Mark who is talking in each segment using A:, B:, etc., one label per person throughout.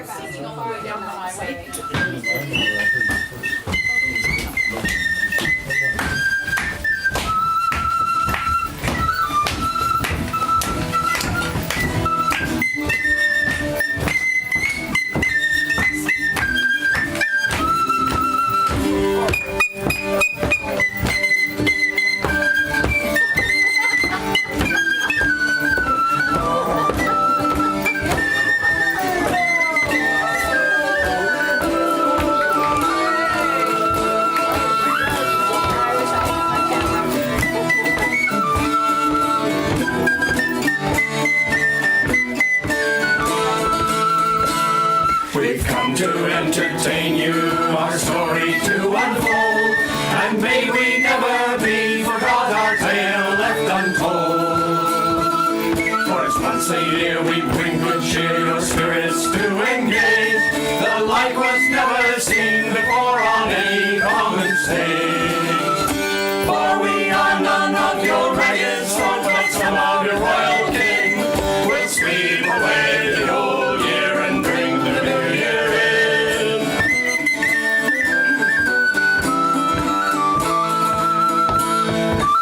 A: down the highway.
B: We've come to entertain you, our story to unfold, and may we never be forgot our tale left untold. For it's once a year we bring good cheer, your spirits to engage. The like was never seen before on any common stage. For we are none of your ragged sort, but some of your royal king. We'll sweep away the old year and bring the new year in.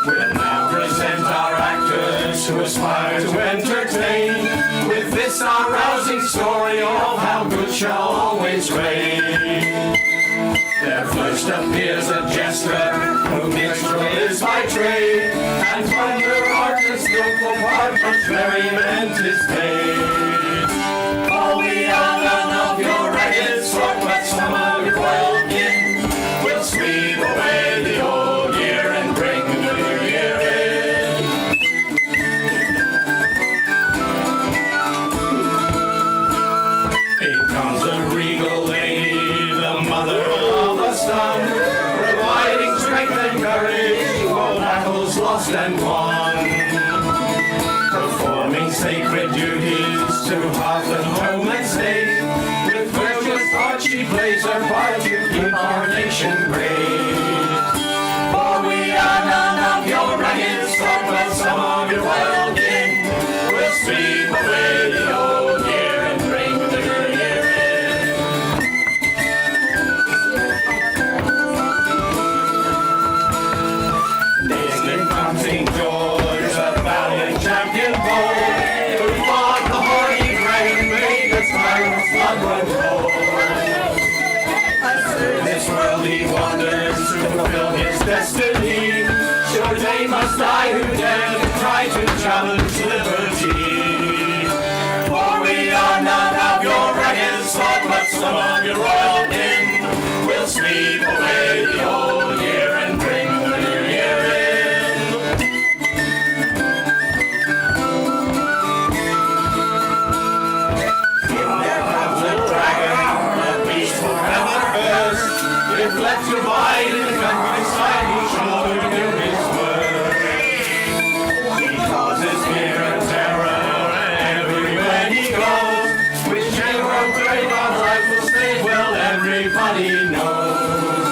B: We'll now present our actors who aspire to entertain, with this our rousing story of how good shall always reign. There first appears a jester, who minstrel is by trade, and wonder art and skillful part much merriment is paid. For we are none of your ragged sort, but some of your royal kin. We'll sweep away the old year and bring the new year in. In comes a regal lady, the mother of the sun, providing strength and courage for battles lost and won, performing sacred duties to hearth and home and state. With virtuous heart she plays her part to keep our nation great. For we are none of your ragged sort, but some of your royal kin. We'll sweep away the old year and bring the new year in. In comes King George, a valiant champion bold, who fought the hoary dragon, made his tyrant's blood run cold. This world he wanders to fulfill his destiny. Sure they must die who dare to try to challenge liberty. For we are none of your ragged sort, but some of your royal kin. We'll sweep away the old year and bring the new year in. If left to abide in the countryside, he shall do his work. He causes fear and terror everywhere he goes. With general great our life will stay, well everybody knows.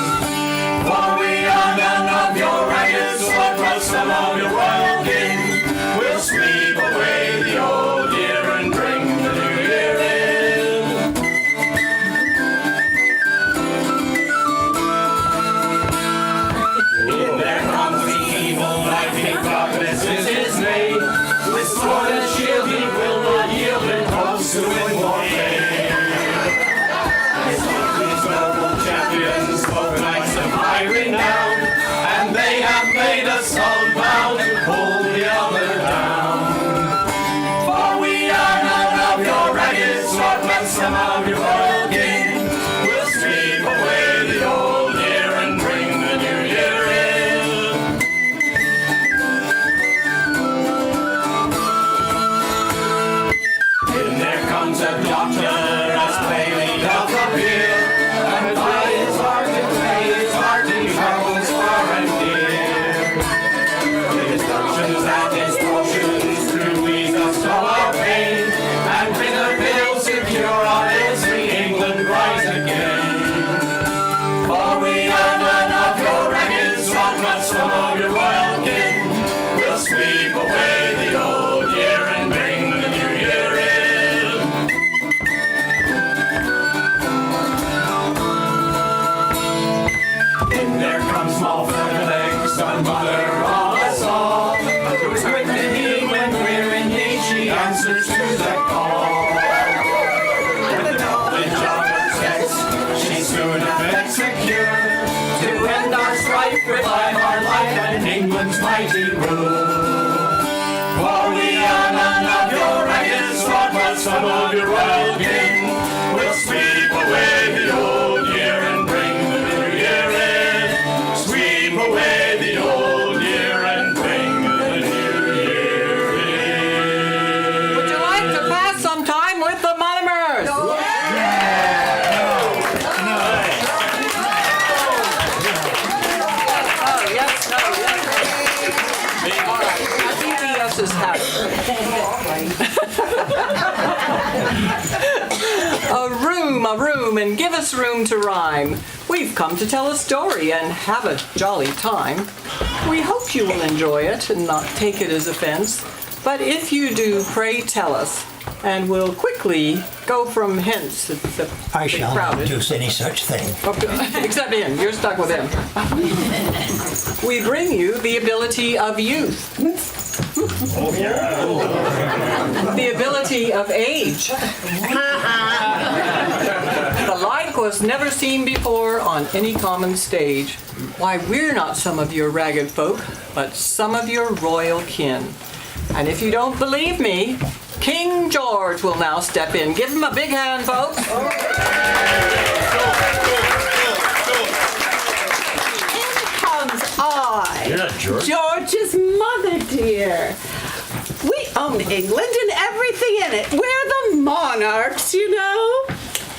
B: For we are none of your ragged sort, but some of your royal kin. We'll sweep away the old year and bring the new year in. Darkness is his name. With sword and shield he will not yield and comes to win warfare. His noble champions, both knights of high renown, and they have made a solemn vow to pull the other down. For we are none of your ragged sort, but some of your royal kin. We'll sweep away the old year and bring the new year in. Comes a doctor as plainly doth appear, and by his art and play his heart he travels far and near. His instructions and his potions through ease us all our pain, and bitter pills secure our ills we Some of your royal kin will sweep away the old year and bring the new year in. Sweep away the old year and bring the new year in.
C: Would you like to pass some time with the mummers? Oh, yes, no, yes. All right, I think the yeses have it. A room, and give us room to rhyme. We've come to tell a story and have a jolly time. We hope you will enjoy it and not take it as offense. But if you do, pray tell us, and we'll quickly go from hence. It's a
D: I
C: bit
D: shall not
C: crowded.
D: do any such thing.
C: Okay, except him. You're stuck with him. We bring you the ability of youth. The ability of age. The like was never seen before on any common stage. Why, we're not some of your ragged folk, but some of your royal kin. And if you don't believe me, King George will now step in. Give him a big hand, folks.
E: Comes I,
B: Yeah, George.
E: George's mother dear. We own England and everything in it. We're the monarchs, you know.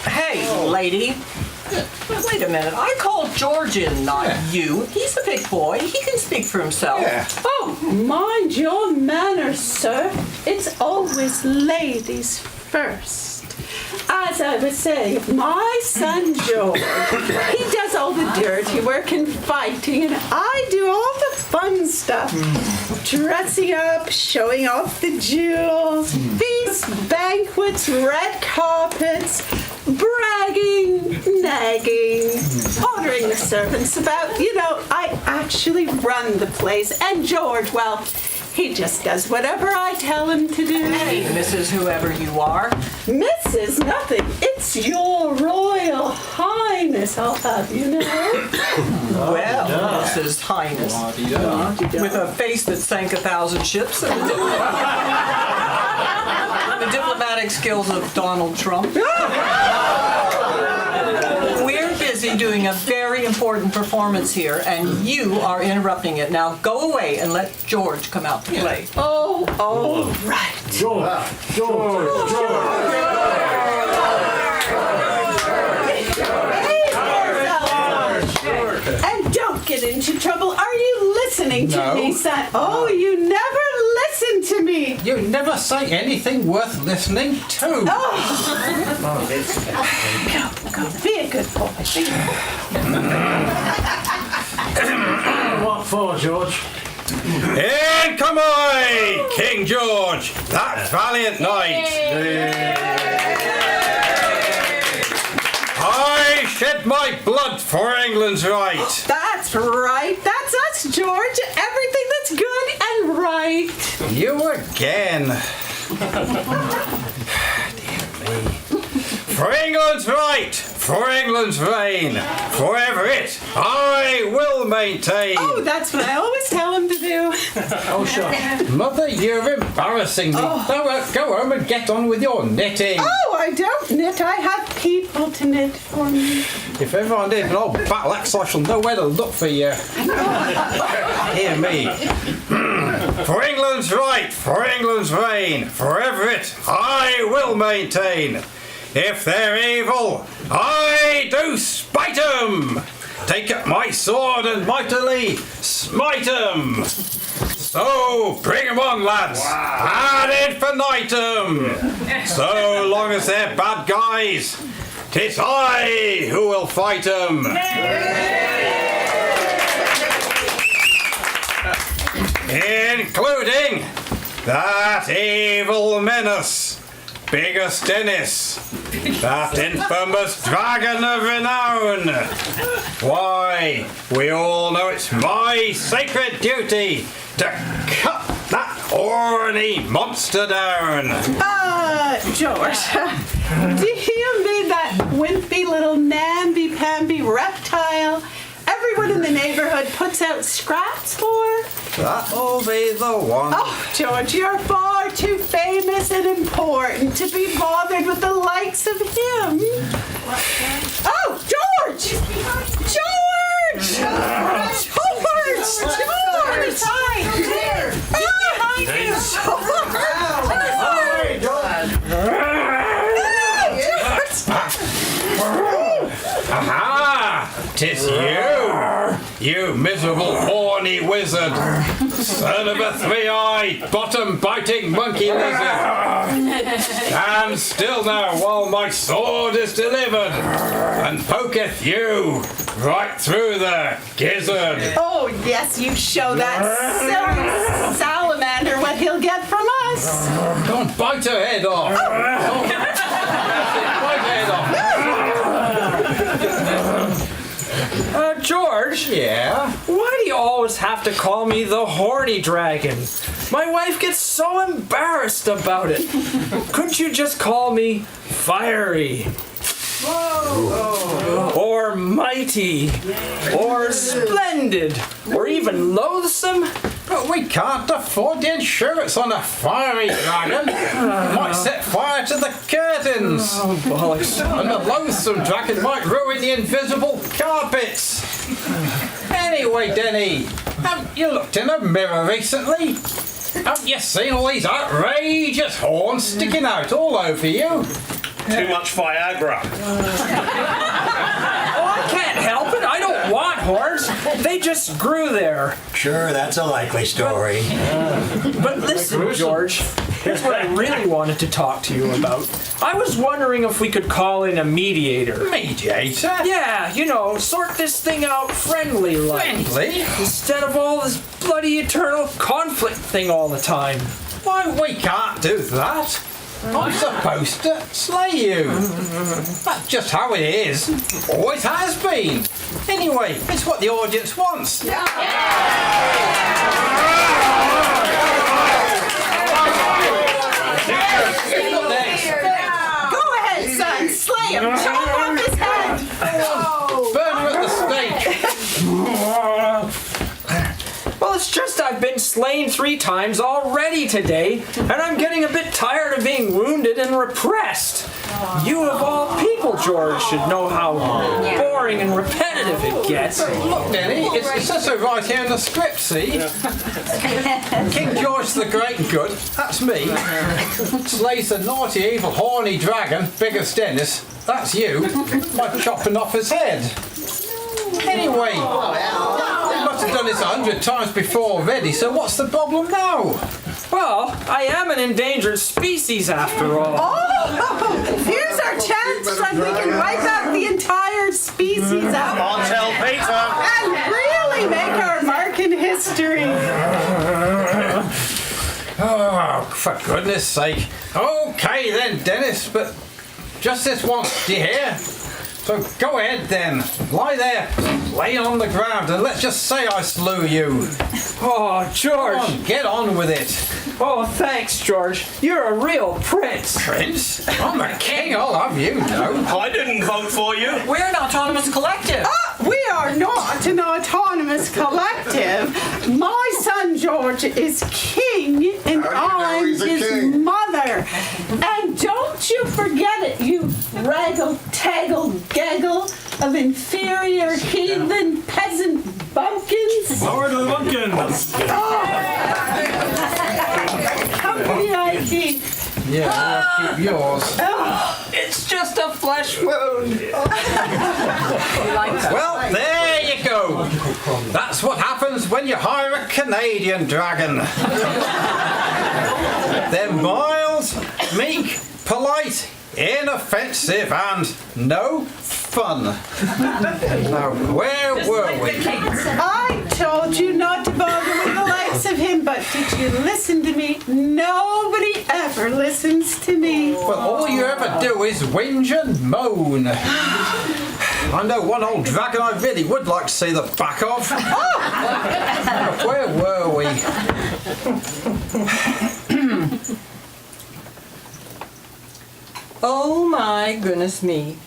C: Hey, lady. Wait a minute. I called George in, not you. He's a big boy. He can speak for himself.
E: Oh, mind your manners, sir. It's always ladies first. As I was saying, my son George, he does all the dirty work and fighting, and I do all the fun stuff. Dressing up, showing off the jewels, feasts, banquets, red carpets, bragging, nagging, ordering the servants about. You know, I actually run the place, and George, well, he just does whatever I tell him to do.
C: Hey, Mrs. Whoever you are.
E: Mrs. Nothing, it's your Royal Highness, I'll have you know.
C: Well, Mrs. Highness. With a face that sank 1,000 ships and the diplomatic skills of Donald Trump. We're busy doing a very important performance here, and you are interrupting it. Now go away and let George come out to play.
E: Oh, all right. And don't get into trouble. Are you listening to me, son? Oh, you never listen to me.
F: You never say anything worth listening to.
E: Go, be a good boy. Be a good boy.
B: What for, George?
G: In come I, King George, that valiant knight. I shed my blood for England's right.
E: That's right. That's us, George. Everything that's good and right.
G: You again. Dear me. For England's right, for England's reign, forever it I will maintain.
E: Oh, that's what I always tell him to do.
F: Oh, sure. Mother, you're embarrassing me. Go home and get on with your knitting.
E: Oh, I don't knit. I have people to knit for me.
F: If ever I need an old battle axe, I shall know where to look for you.
G: Hear me. For England's right, for England's reign, forever it I will maintain. If they're evil, I do spite 'em. Take up my sword and mightily smite 'em. So bring 'em on, lads, ad infinitum. So long as they're bad guys, 'tis I who will fight 'em. Including that evil menace, Biggest Dennis, that infamous dragon of renown. Why, we all know it's my sacred duty to cut that horny monster down.
E: George, do you mean that wimpy little namby-pamby reptile everyone in the neighborhood puts out scraps for?
G: That'll be the one.
E: Oh, George, you're far too famous and important to be bothered with the likes of him. Oh, George! George! George!
G: Aha! 'Tis you miserable horny wizard, son of a three-eyed, bottom-biting monkey lizard. Stand still now while my sword is delivered, and poketh you right through the gizzard.
E: Oh, yes, you show that silly salamander what he'll get from us.
G: Go on, bite her head off. Bite her head off.
D: George?
G: Yeah?
D: Why do you always have to call me the horny dragon? My wife gets so embarrassed about it. Couldn't you just call me fiery? Whoa. Or mighty? Or splendid? Or even loathsome?
G: But we can't afford the insurance on a fiery dragon. Might set fire to the curtains.
D: Oh, bollocks.
G: And the loathsome dragon might ruin the invisible carpets. Anyway, Denny, haven't you looked in a mirror recently? Haven't you seen all these outrageous horns sticking out all over you?
H: Too much Viagra.
D: Oh, I can't help it. I don't want horns. They just grew there.
I: Sure, that's a likely story.
D: But listen, George, here's what I really wanted to talk to you about. I was wondering if we could call in a mediator.
G: Mediator?
D: Yeah, you know, sort this thing out friendly-like.
G: Friendly?
D: Instead of all this bloody eternal conflict thing all the time.
G: Why, we can't do that. I'm supposed to slay you. That's just how it is. Always has been. Anyway, it's what the audience wants.
E: Go ahead, son. Slay him. Chop off his head.
G: Burn her at the stake.
D: Well, it's just I've been slain 3 times already today, and I'm getting a bit tired of being wounded and repressed. You of all people, George, should know how boring and repetitive it gets.
G: Look, Denny, it says so right here in the script, see? King George the Great and Good, that's me, slays the naughty, evil, horny dragon, big as Dennis, that's you, by chopping off his head. Anyway, we must have done this 100 times before already, so what's the problem now?
D: Well, I am an endangered species after all.
E: Oh, here's our chance, son. We can wipe out the entire species out.
H: Come on, tell Peter.
E: And really make our mark in history.
G: Oh, for goodness sake. Okay then, Dennis, but just this once, do you hear? So go ahead then, lie there, lay on the ground, and let's just say I slew you.
D: Oh, George.
G: Come on, get on with it.
D: Oh, thanks, George. You're a real prince.
G: Prince? I'm a king, I'll have you know.
H: I didn't vote for you.
C: We're an autonomous collective.
E: We are not an autonomous collective. My son George is king, and I'm his mother. And don't you forget it, you raggle-taggle-gaggle of inferior heathen peasant bumpkins.
H: Lower the bumpkins.
E: Company ID.
G: Yeah, I'll keep yours.
C: It's just a flesh wound.
G: Well, there you go. That's what happens when you hire a Canadian dragon. They're mild, meek, polite, inoffensive, and no fun. Now, where were we?
E: I told you not to bother with the likes of him, but did you listen to me? Nobody ever listens to me.
G: Well, all you ever do is whinge and moan. I know one old dragon I really would like to see the back of. Now, where were we?
C: Oh my goodness me.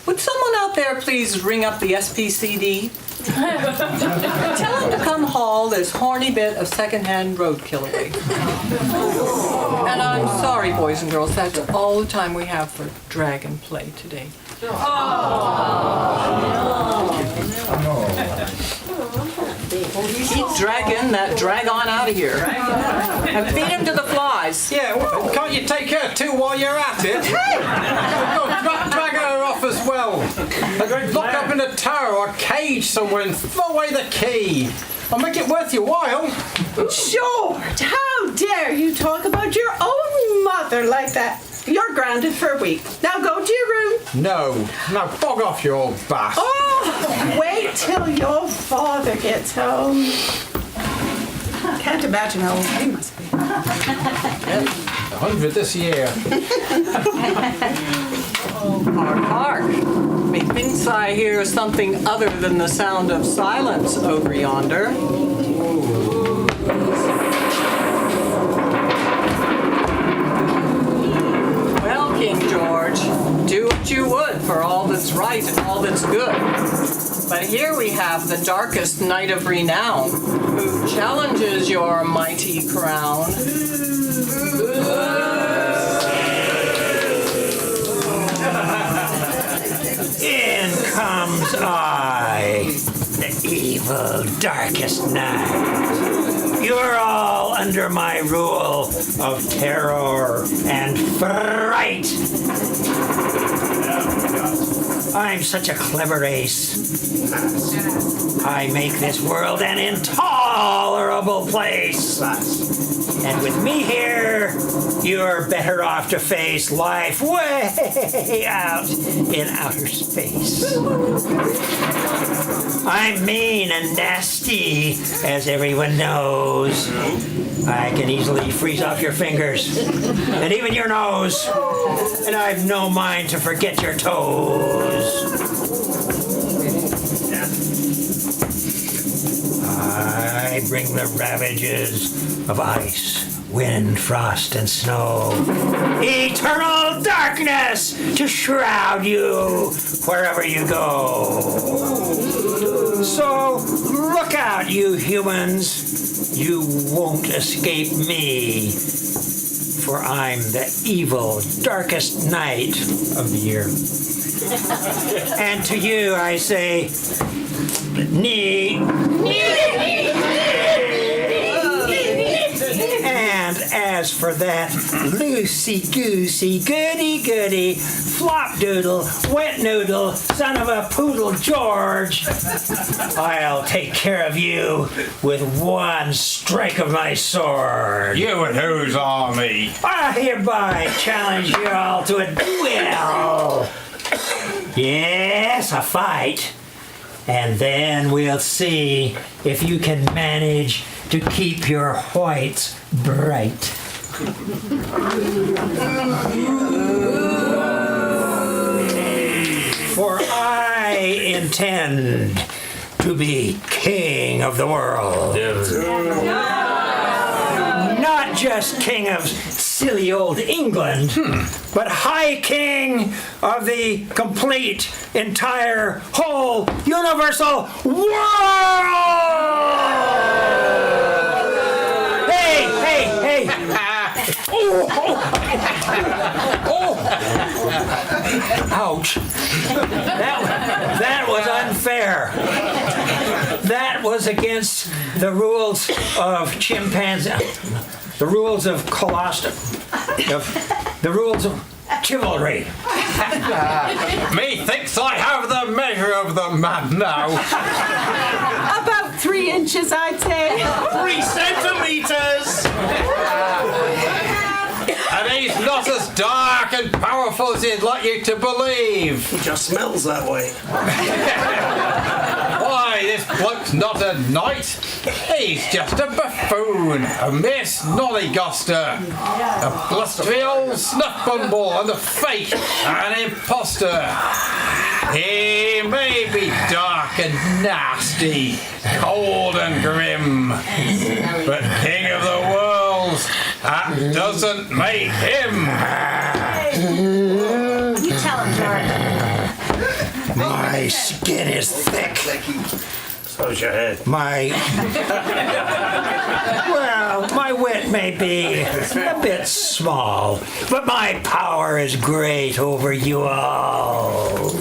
C: Would someone out there please ring up the SPCD? Tell him to come haul this horny bit of secondhand roadkill away. And I'm sorry, boys and girls, that's all the time we have for dragon play today. Keep dragging that drag on out of here. And feed him to the flies.
F: Yeah, well, can't you take her too while you're at it? Drag her off as well. And lock up in a tower or a cage somewhere and throw away the key. I'll make it worth your while.
E: George, how dare you talk about your own mother like that? You're grounded for a week. Now go to your room.
F: No, now bog off, you old bass.
E: Oh, wait till your father gets home. Can't imagine how old he must be.
F: 100 this year.
C: Hark, hark. Methinks I hear something other than the sound of silence over yonder. Well, King George, do what you would for all that's right and all that's good. But here we have the darkest knight of renown, who challenges your mighty crown.
I: In comes I, the evil darkest night. You're all under my rule of terror and fright. I'm such a clever ace. I make this world an intolerable place. And with me here, you're better off to face life way out in outer space. I'm mean and nasty, as everyone knows. I can easily freeze off your fingers, and even your nose. And I've no mind to forget your toes. I bring the ravages of ice, wind, frost, and snow. Eternal darkness to shroud you wherever you go. So look out, you humans. You won't escape me. For I'm the evil, darkest night of the year. And to you I say, and as for that loosey-goosey, goody-goody, flop-doodle, wet noodle, son of a poodle George, I'll take care of you with one strike of my sword.
G: You and whose army?
I: I hereby challenge you all to a duel. Yes, a fight. And then we'll see if you can manage to keep your whites bright. For I intend to be king of the world. Not just king of silly old England, but high king of the complete, entire, whole, universal world! Hey! Oh! Ouch. That was unfair. That was against the rules of chimpanzee, the rules of the rules of chivalry.
F: Methinks I have the measure of the man now.
E: About 3 inches, I'd say.
H: 3 centimeters!
F: And he's not as dark and powerful as he'd like you to believe.
H: He just smells that way.
F: Why, this bloke's not a knight. He's just a buffoon, a mere snollygoster, a blustery old snuff bumble and a fake, an imposter. He may be dark and nasty, cold and grim, but king of the world, that doesn't make him.
I: You tell him, George. My skin is thick,
H: So's your head.
I: My wit may be a bit small, but my power is great over you all.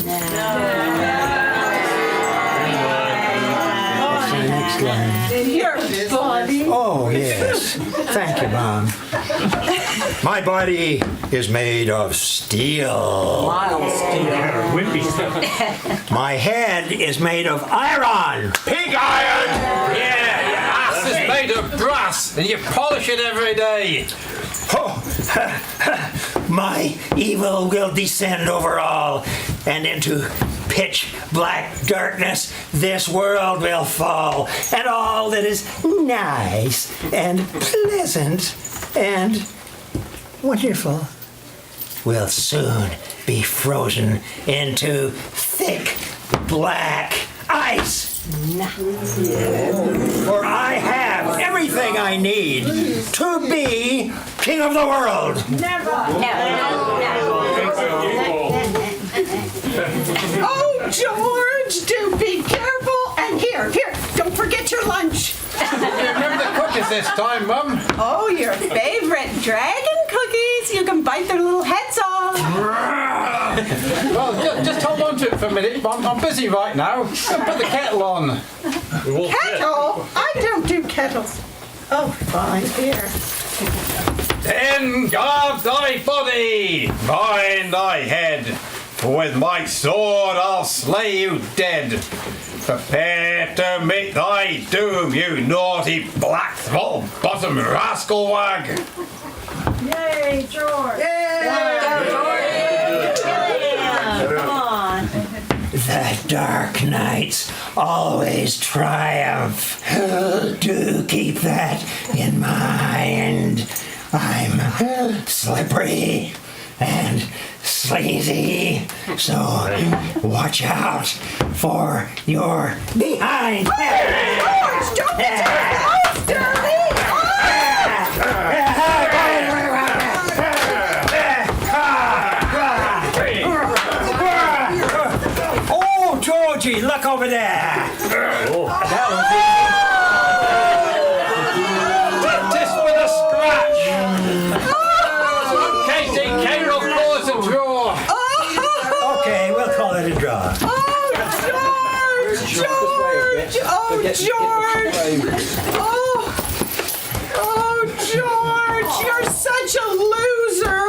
I: Next line.
E: You're funny.
I: Oh, yes. Thank you, Mom. My body is made of steel.
C: Miles, dear.
H: Wimpy stuff.
I: My head is made of iron.
F: Pig iron! Yeah, your ass is made of brass, and you polish it every day.
I: Oh, my evil will descend over all, and into pitch black darkness this world will fall, and all that is nice and pleasant and wonderful will soon be frozen into thick black ice. For I have everything I need to be king of the world.
E: Oh, George, do be careful. And here, don't forget your lunch.
F: Remember the cookies this time, Mum.
E: Oh, your favorite dragon cookies. You can bite their little heads off.
F: Well, just hold on to it for a minute. I'm busy right now. I'll put the kettle on.
E: Kettle? I don't do kettles. Oh, fine, here.
G: Then guard thy body, bind thy head, for with my sword I'll slay you dead. Prepare to meet thy doom, you naughty black throttle-bottom rascal wag.
E: Yay, George.
A: Come on.
I: The dark nights always triumph. Do keep that in mind. I'm slippery and sleazy, so watch out for your behind.
E: George, don't get your mouth dirty.
I: Oh, Georgie, look over there.
F: Just with a scratch. Katie, Carol, call us a draw.
I: Okay, we'll call it a draw.
E: George! Oh, George! Oh, George! You're such a loser!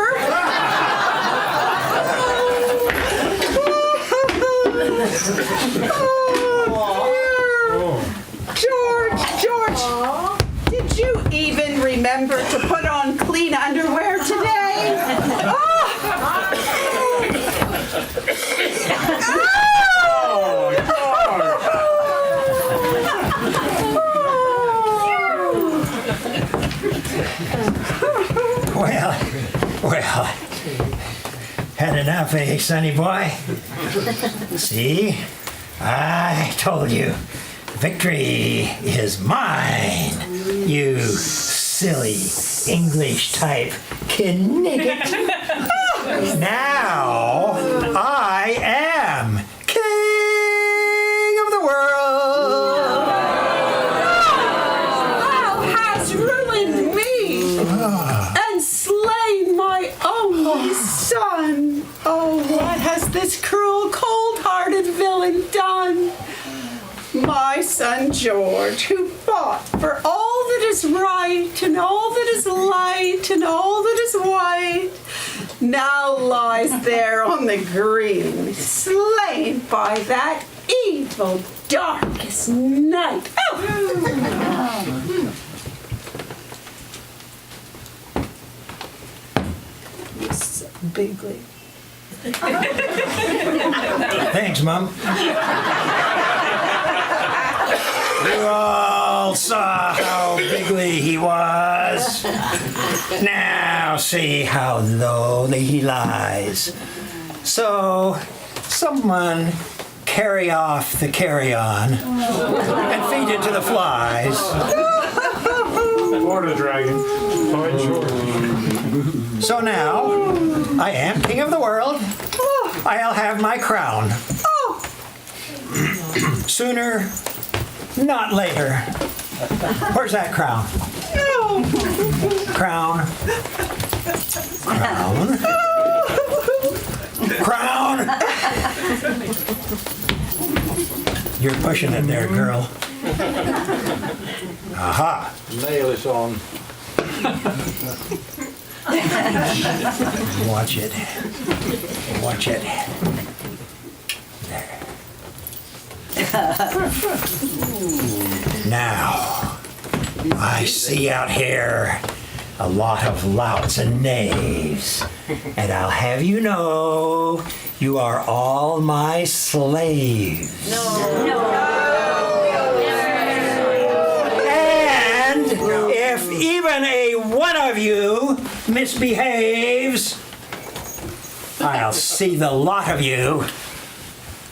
E: George! Did you even remember to put on clean underwear today?
I: Well, had enough, eh, sonny boy? See, I told you, victory is mine, you silly English type knigget. Now I am king of the world.
E: Thou hast ruined me and slain my only son. Oh, what has this cruel, cold-hearted villain done? My son George, who fought for all that is right and all that is light and all that is white, now lies there on the green, slain by that evil, darkest night. Oh! So bigly.
I: Thanks, Mom. You all saw how bigly he was. Now see how lowly he lies. So, someone carry off the carry-on and feed it to the flies.
H: Or the dragon. Fine, sure.
I: So now, I am king of the world. I'll have my crown. Sooner Not later. Where's that crown? Crown. Crown. Crown. You're pushing it there, girl. Aha.
F: Nail it on.
I: Watch it. Watch it. There. Now, I see out here a lot of louts and knaves, and I'll have you know you are all my slaves. And if even a one of you misbehaves, I'll see the lot of you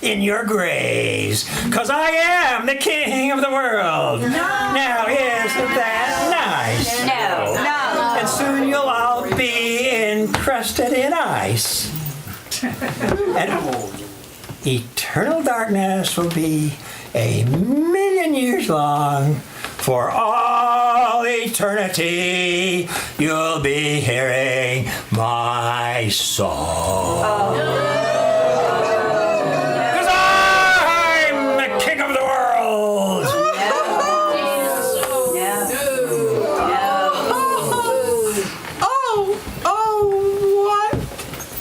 I: in your graves, 'cause I am the king of the world. Now, isn't that nice?
A: No.
I: And soon you'll all be encrusted in ice. And eternal darkness will be 1,000,000 years long. For all eternity, you'll be hearing my song. 'Cause I'm the king of the world.
E: What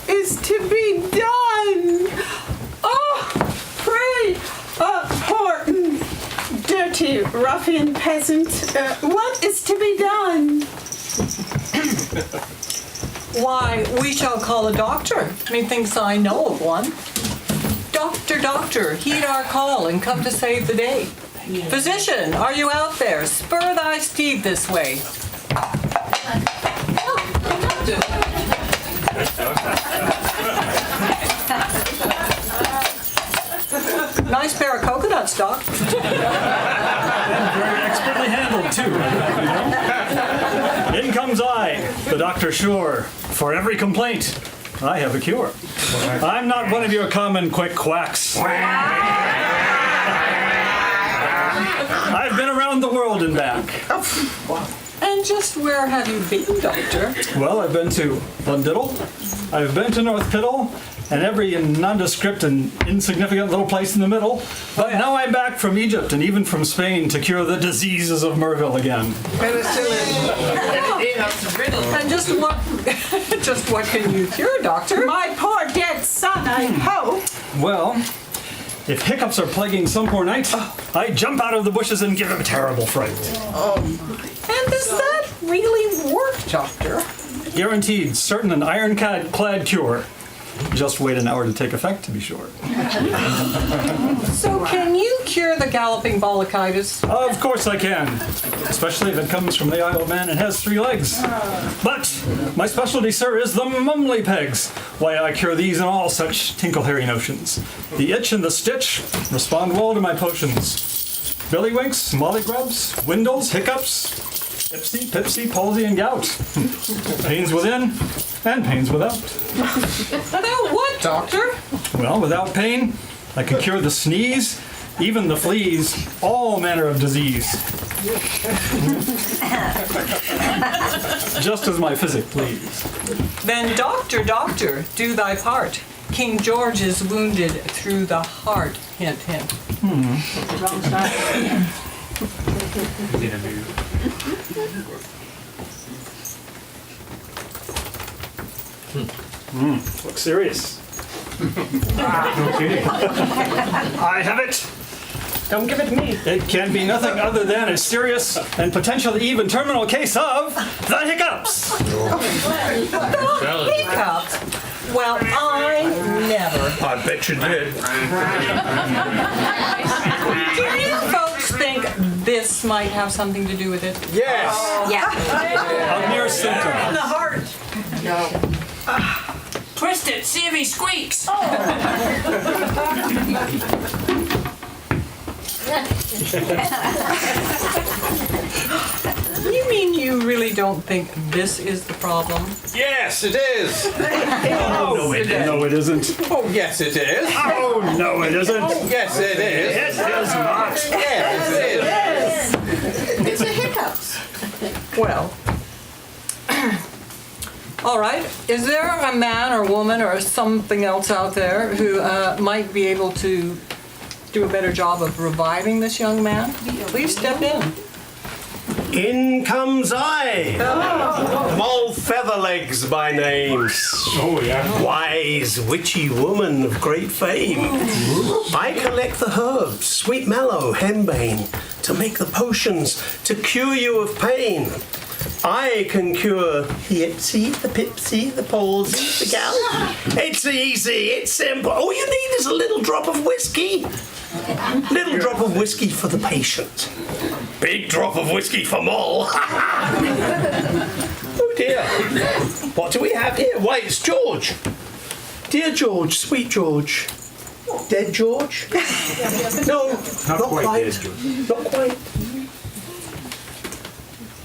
E: is to be done? Pray, poor, dirty ruffian peasant, what is to be done?
C: Why, we shall call a doctor. Methinks I know of one. Doctor, doctor, heed our call and come to save the day. Physician, are you out there? Spur thy steed this way. Nice pair of coconuts, Doc.
H: Very expertly handled, too. In comes I, the doctor sure. For every complaint, I have a cure. I'm not one of your common quick quacks. I've been around the world and back.
C: And just where have you been, Doctor?
H: Well, I've been to Lundiddle, I've been to North Piddle, and every nondescript and insignificant little place in the middle. But now I'm back from Egypt and even from Spain to cure the diseases of Merville again.
C: And just what can you cure, Doctor?
E: My poor dead son, I hope.
H: Well, if hiccups are plaguing some poor knight, I jump out of the bushes and give him a terrible fright.
C: And does that really work, Doctor?
H: Guaranteed, certain and ironclad cure. Just wait an hour to take effect, to be sure.
C: So can you cure the galloping bolochitis?
H: Of course I can, especially if it comes from the Isle of Man and has 3 legs. But my specialty, sir, is the mummery pegs. Why, I cure these and all such tinkle-hairy notions. The itch and the stitch respond well to my potions. Billywinks, mollygrubs, windles, hiccups, ipsy, pipsy, palsy, and gout. Pains within and pains without.
C: Without what, Doctor?
H: Well, without pain, I can cure the sneeze, even the fleas, all manner of disease. Just as my physic please.
C: Then, Doctor, doctor, do thy part. King George is wounded through the heart. Hint, hint.
E: Wrong side.
H: Look serious. I have it.
C: Don't give it to me.
H: It can be nothing other than a serious and potentially even terminal case of the hiccups.
C: Hiccups? Well, I never.
F: I bet you did.
C: Do you folks think this might have something to do with it?
F: Yes.
A: Yeah.
H: A mere symptom.
C: The heart.
J: Twist it, see if he squeaks.
C: You mean you really don't think this is the problem?
F: Yes, it is.
H: No, it isn't.
F: Oh, yes, it is.
H: Oh, no, it isn't.
F: Oh, yes, it is.
H: It is not.
F: Yes, it is.
A: It's the hiccups.
C: Well, all right. Is there a man or woman or something else out there who might be able to do a better job of reviving this young man? Please step in.
K: In comes I, Moll Featherlegs by name.
H: Oh, yeah.
K: Wise, witchy woman of great fame. I collect the herbs, sweet mallow, henbane, to make the potions to cure you of pain. I can cure the ipsy, the pipsy, the palsy, the gout. It's easy, it's simple. All you need is a little drop of whiskey. Little drop of whiskey for the patient. Big drop of whiskey for Moll. Oh dear. What do we have here? Why, it's George. Dear George, sweet George. Dead George? No, not quite.
H: Dead, George.
K: Not quite.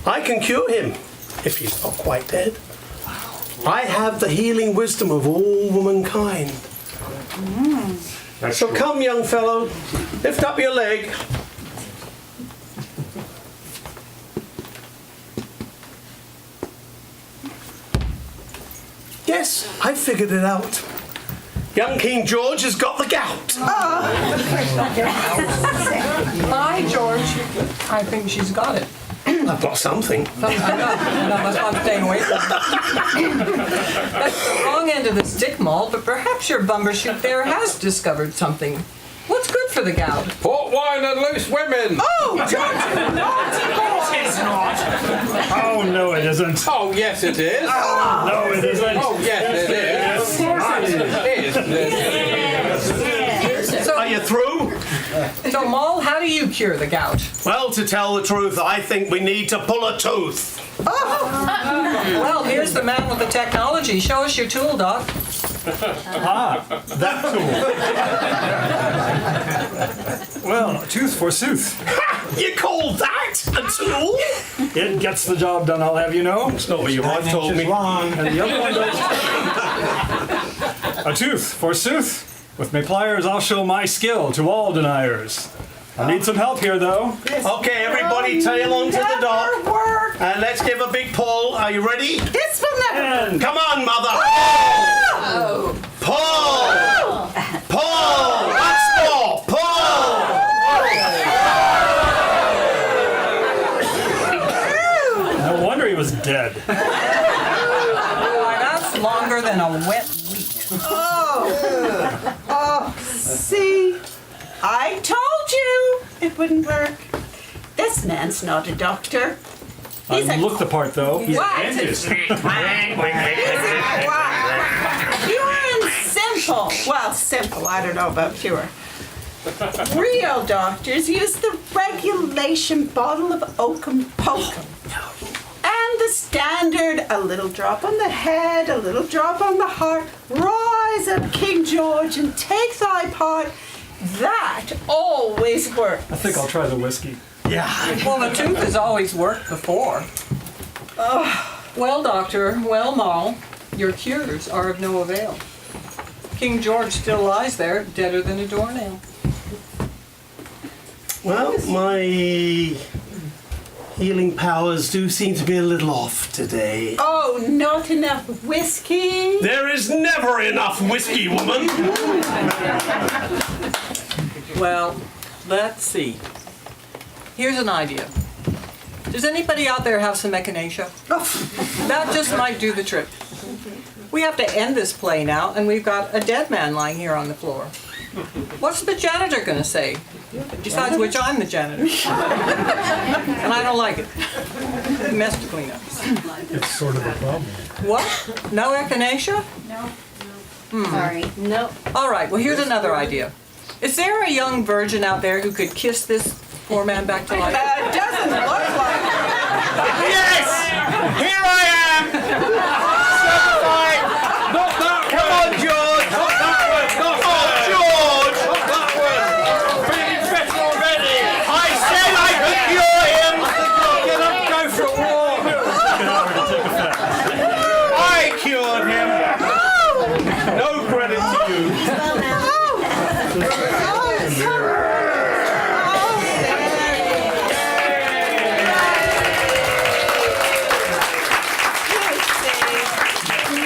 K: I can cure him if he's not quite dead. I have the healing wisdom of all womankind. So come, young fellow, lift up your leg. Yes, I figured it out. Young King George has got the gout.
C: Hi, George. I think she's got it.
K: I've got something.
C: I know, that's why I'm staying away from it. That's the wrong end of the stick, Moll, but perhaps your bumbershoot there has discovered something. What's good for the gout?
F: Port wine and loose women.
C: Oh, George, naughty boy!
J: It's not.
H: Oh, no, it isn't.
F: Oh, yes, it is.
H: No, it isn't.
F: Oh, yes, it is. It is.
K: Are you through?
C: So, Moll, how do you cure the gout?
K: Well, to tell the truth, I think we need to pull a tooth.
C: Well, here's the man with the technology. Show us your tool, Doc.
H: That tool. Well, tooth forsooth.
K: You call that a tool?
H: It gets the job done, I'll have you know.
K: It's not what your wife told me.
H: And the other one does. A tooth, forsooth. With my pliers, I'll show my skill to all deniers. I need some help here, though.
K: Okay, everybody tail onto the dock. And let's give a big pull. Are you ready?
E: This will never.
H: And
K: Come on, mother. Pull! Pull! Once more! Pull!
H: no wonder he was dead.
C: Why, that's longer than a wet week.
E: See, I told you it wouldn't work. This man's not a doctor. He's
H: I look the part, though. He's
E: What?
H: a dentist.
E: Pure and simple. Well, simple. I don't know about pure. Real doctors use the regulation bottle of oakum pokum. And the standard, a little drop on the head, a little drop on the heart. Rise up, King George, and take thy part. That always works.
H: I think I'll try the whiskey.
C: Well, the tooth has always worked before. Well, Doctor, well, Moll, your cures are of no avail. King George still lies there, deader than a doornail.
K: Well, my healing powers do seem to be a little off today.
E: Oh, not enough whiskey?
K: There is never enough whiskey, woman.
C: Well, let's see. Here's an idea. Does anybody out there have some echinacea? That just might do the trick. We have to end this play now, and we've got a dead man lying here on the floor. What's the janitor going to say? Besides which, I'm the janitor. And I don't like it. Mess to clean up.
H: It's sort of a problem.
C: What? No echinacea?
A: Sorry. Nope.
C: All right, well, here's another idea. Is there a young virgin out there who could kiss this poor man back to life?
E: Doesn't look like
K: Yes! Here I am! Certified!
F: Not that
K: Come on, George!
F: Not that one! Not
K: Come on, George!
F: Not that one! Feeling better already!
K: I said I could cure him!
F: Get up, go for it!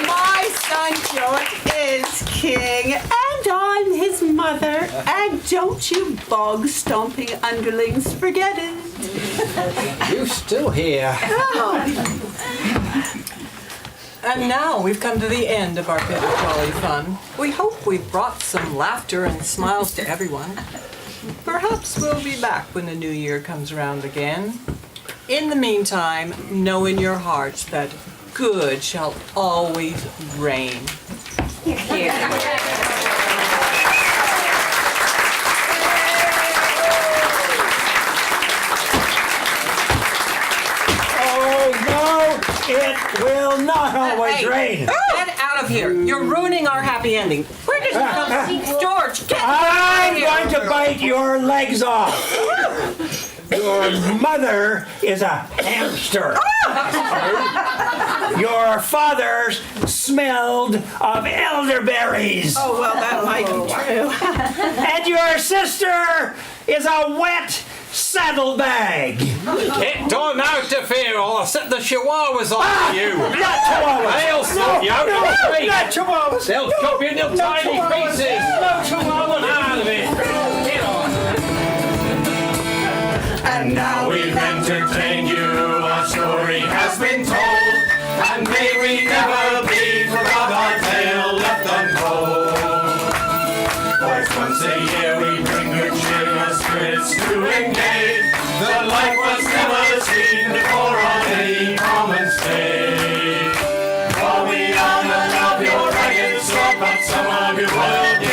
E: My son George is king, and I'm his mother. And don't you bog-stomping underlings forget it.
D: You still here?
C: And now we've come to the end of our bit of jolly fun. We hope we've brought some laughter and smiles to everyone. Perhaps we'll be back when the new year comes around again. In the meantime, know in your hearts that good shall always reign.
I: It will not always rain.
C: Get out of here. You're ruining our happy ending. Where did you come? George, get out
I: I'm
C: of here.
I: going to bite your legs off. Your mother is a hamster. Your father smelled of elderberries.
E: Oh, well, that might be true.
I: And your sister is a wet saddlebag.
F: Get on out of here or I'll set the chihuahuas on you.
I: Not chihuahuas.
F: They'll slip you out of the street.
I: Not chihuahuas.
F: They'll chop you into tiny pieces.
I: No chihuahuas.
F: Out of it. Get on.
B: And now we've entertained you, our story has been told, and may we never be forgot our tale left untold. For once a year we bring good cheer, our spirits to engage, the like was never seen before on any common stage. For we honor love your ragged sword, but some of you will